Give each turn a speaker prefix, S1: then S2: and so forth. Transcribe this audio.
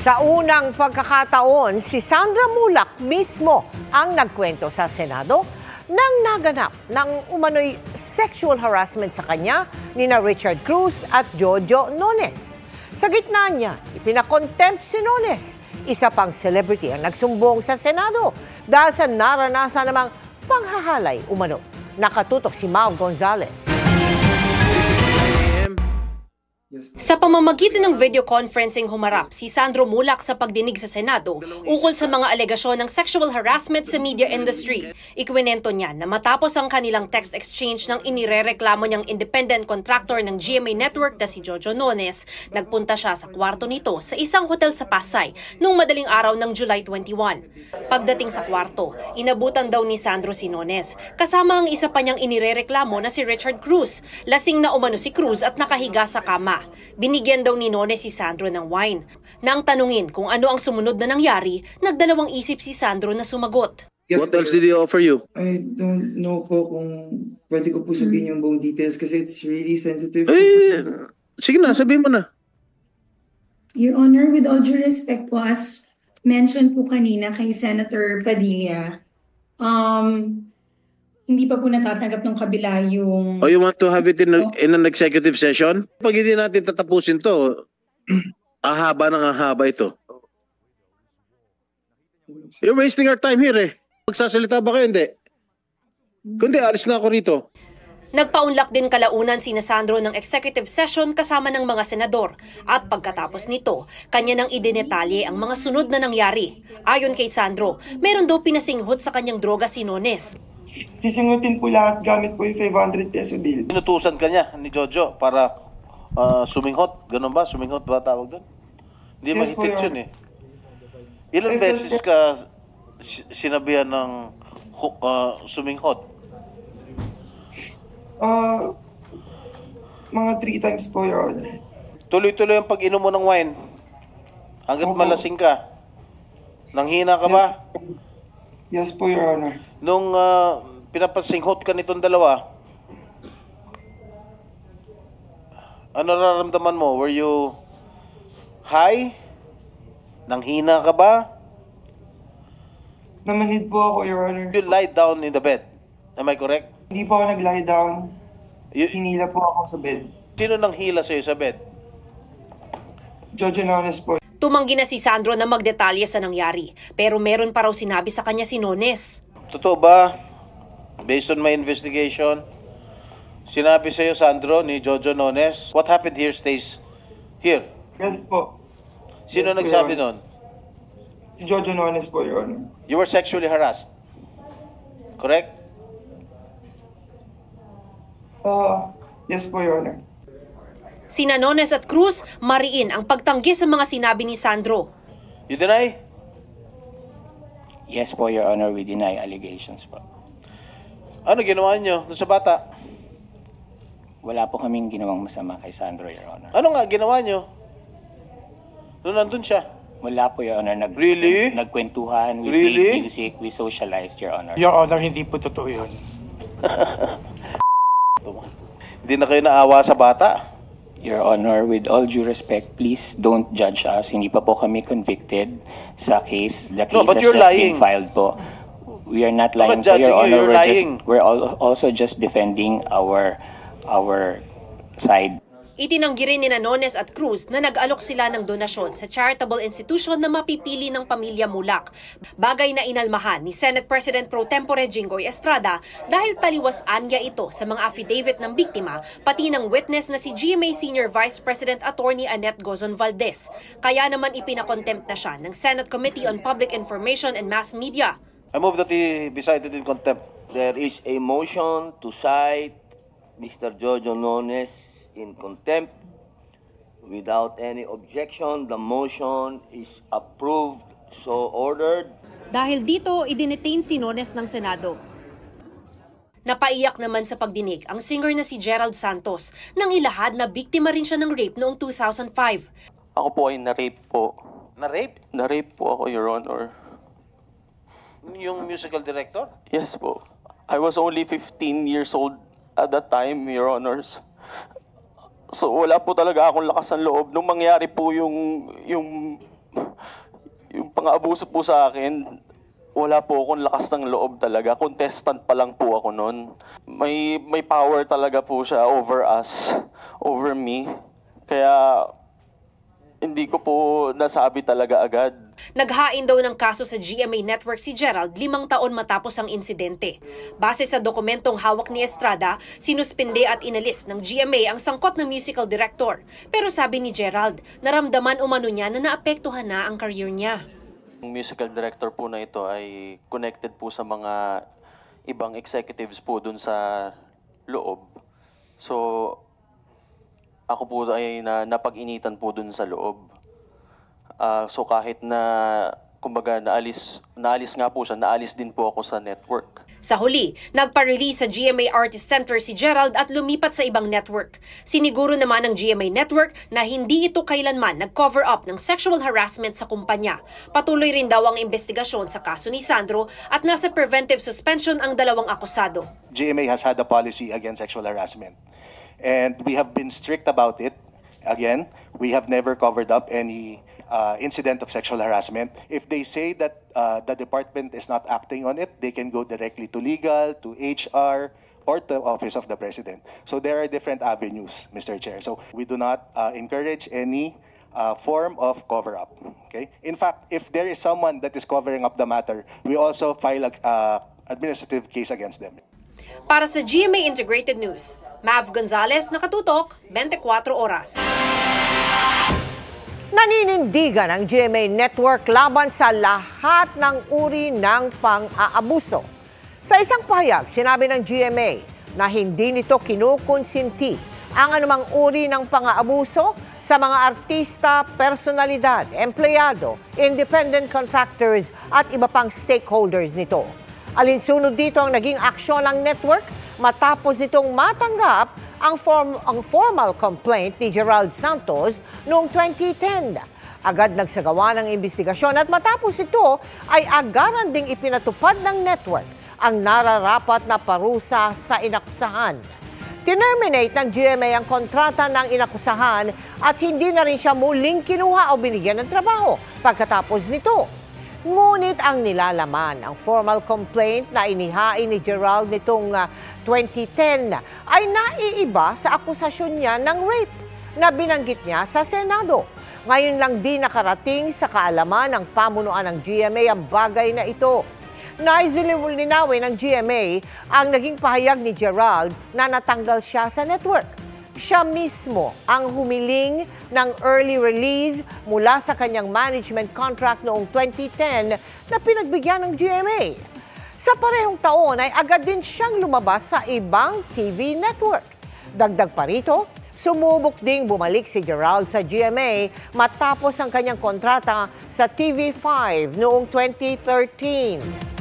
S1: Sa unang pagkakataon, si Sandra Mulak mismo ang nagkwento sa Senado nang naganap ng umano'y sexual harassment sa kanya ni Richard Cruz at Jojo Nones. Sa gitna niya, ipinakontempt si Nones. Isa pang celebrity ang nagsumbong sa Senado dahil sa naranasan namang panghahalay umano. Nakatutok si Mau Gonzalez.
S2: Sa pamamagitan ng video conferencing humarap si Sandro Mulak sa pagdinig sa Senado ukol sa mga alegasyon ng sexual harassment sa media industry. Ikwinento niya na matapos ang kanilang text exchange ng inirereklamo niyang independent contractor ng GMA Network na si Jojo Nones, nagpunta siya sa kwarto nito sa isang hotel sa Pasay noong madaling araw ng July 21. Pagdating sa kwarto, inabutan daw ni Sandro si Nones, kasama ang isa pa niyang inirereklamo na si Richard Cruz. Lasing na umano si Cruz at nakahiga sa kama. Binigyan daw ni Nones si Sandro ng wine. Nang tanungin kung ano ang sumunod na nangyari, nagdalawang isip si Sandro na sumagot.
S3: Yes, what else did he offer you?
S4: I don't know po kung pwede ko po sabihin yung buong details kasi it's really sensitive.
S3: Sige na, sabihin mo na.
S5: Your Honor, with all due respect po, as mentioned po kanina kay Senator Padilla, hindi pa po natatanggap ng kabila yung...
S3: Oh, you want to have it in an executive session? Pag hindi natin tatapusin to, ahaba ng ahaba ito. You're wasting our time here eh. Magsasalita ba kayo? Hindi. Kundi, alis na ako rito.
S2: Nagpaunlak din kalaunan si Sandro ng executive session kasama ng mga senador at pagkatapos nito, kanya nang idinetalye ang mga sunod na nangyari. Ayon kay Sandro, meron daw pinasinghot sa kanyang droga si Nones.
S4: Sisingutin po lahat gamit po yung 500 peso bill.
S3: Inutusan ka niya ni Jojo para suminghot. Ganun ba? Suminghot ba tawag doon? Hindi yes, mahigpit yun eh. Ilang beses ka sinabihan ng suminghot?
S4: Mga 3 times po, Your Honor.
S3: Tuloy-tuloy ang pag-inom mo ng wine. Hanggat malasing ka. Nanghina ka ba?
S4: Yes po, Your Honor.
S3: Nung pinapasinghot ka nitong dalawa, ano nararamdaman mo? Were you high? Nanghina ka ba?
S4: Namanhid po ako, Your Honor.
S3: You lie down in the bed. Am I correct?
S4: Hindi po ako nag-lie down. Hinila po ako sa bed.
S3: Sino nang hila sa'yo sa bed?
S4: Jojo Nones po.
S2: Tumanggi na si Sandro na magdetalye sa nangyari, pero meron pa raw sinabi sa kanya si Nones.
S3: Totoo ba, based on my investigation, sinabi sa'yo, Sandro, ni Jojo Nones, what happened here stays here?
S4: Yes po.
S3: Sino nagsabi nun?
S4: Si Jojo Nones po, Your Honor.
S3: You were sexually harassed, correct?
S4: Yes po, Your Honor.
S2: Sina Nones at Cruz, mariin ang pagtanggi sa mga sinabi ni Sandro.
S3: You deny?
S6: Yes po, Your Honor, we deny allegations po.
S3: Ano ginawa niyo doon sa bata?
S6: Wala po kaming ginawang masama kay Sandro, Your Honor.
S3: Ano nga ginawa niyo? Doon nandun siya.
S6: Wala po, Your Honor.
S3: Really?
S6: Nagkwentuhan, we
S3: really?
S6: played music, we socialized, Your Honor.
S7: Your Honor, hindi po totoo yun.
S3: Hindi na kayo naawa sa bata?
S6: Your Honor, with all due respect, please don't judge us. Hindi pa po kami convicted sa case. The case has just been filed po. We are not lying po, Your Honor. We're also just defending our side.
S2: Itinanggi rin ni Nones at Cruz na nag-alok sila ng donasyon sa charitable institution na mapipili ng pamilya Mulak. Bagay na inalmahan ni Senate President Pro Tempore Jinggoy Estrada dahil taliwasan niya ito sa mga affidavit ng biktima pati ng witness na si GMA Senior Vice President Attorney Annette Gozon Valdez. Kaya naman ipinakontempt na siya ng Senate Committee on Public Information and Mass Media.
S3: I move that he be cited in contempt.
S8: There is a motion to cite Mr. Jojo Nones in contempt. Without any objection, the motion is approved, so ordered.
S2: Dahil dito, idinetain si Nones ng Senado. Napaiyak naman sa pagdinig ang singer na si Gerald Santos nang ilahad na biktima rin siya ng rape noong 2005.
S9: Ako po ay na-rape po.
S3: Na-rape?
S9: Na-rape po ako, Your Honor.
S3: Yung musical director?
S9: Yes po. I was only 15 years old at that time, Your Honors. So wala po talaga akong lakas ng loob nung mangyari po yung Yung pang-aabuso po sa akin, wala po akong lakas ng loob talaga. Contestant pa lang po ako noon. May power talaga po siya over us, over me. Kaya hindi ko po nasabi talaga agad.
S2: Naghain daw ng kaso sa GMA Network si Gerald 5 taon matapos ang insidente. Base sa dokumentong hawak ni Estrada, sinuspinde at inalis ng GMA ang sangkot na musical director. Pero sabi ni Gerald, naramdaman umano niya na naapektuhan na ang career niya.
S9: Ang musical director po na ito ay connected po sa mga ibang executives po dun sa loob. So, ako po ay napag-initan po dun sa loob. So kahit na, kumbaga, naalis nga po siya, naalis din po ako sa network.
S2: Sa huli, nagpa-release sa GMA Artist Center si Gerald at lumipat sa ibang network. Siniguro naman ng GMA Network na hindi ito kailanman nag-cover up ng sexual harassment sa kumpanya. Patuloy rin daw ang investigasyon sa kaso ni Sandro at nasa preventive suspension ang 2 akusado.
S7: GMA has had a policy against sexual harassment. And we have been strict about it. Again, we have never covered up any incident of sexual harassment. If they say that the department is not acting on it, they can go directly to legal, to HR, or to Office of the President. So there are different avenues, Mr. Chair. So we do not encourage any form of cover-up. Okay? In fact, if there is someone that is covering up the matter, we also file an administrative case against them.
S2: Para sa GMA Integrated News, Mav Gonzalez, nakatutok, 24 oras.
S1: Naninindigan ang GMA Network laban sa lahat ng uri ng pang-aabuso. Sa isang pahayag, sinabi ng GMA na hindi nito kinukonsinti ang anumang uri ng pang-aabuso sa mga artista, personalidad, empleyado, independent contractors at iba pang stakeholders nito. Alinsunod dito ang naging aksyon ng network matapos itong matanggap ang formal complaint ni Gerald Santos noong 2010. Agad nagsagawa ng investigasyon at matapos ito ay agaran ding ipinatupad ng network ang nararapat na parusa sa inakusahan. Tinerminate ng GMA ang kontrata ng inakusahan at hindi na rin siya muling kinuha o binigyan ng trabaho pagkatapos nito. Ngunit ang nilalaman, ang formal complaint na inihain ni Gerald nitong 2010 ay naiiba sa akusasyon niya ng rape na binanggit niya sa Senado. Ngayon lang din nakarating sa kaalaman ng pamunuan ng GMA ang bagay na ito. Nais linawin ng GMA ang naging pahayag ni Gerald na natanggal siya sa network. Siya mismo ang humiling ng early release mula sa kanyang management contract noong 2010 na pinagbigyan ng GMA. Sa parehong taon ay agad din siyang lumabas sa ibang TV network. Dagdag pa rito, sumubok ding bumalik si Gerald sa GMA matapos ang kanyang kontrata sa TV5 noong 2013.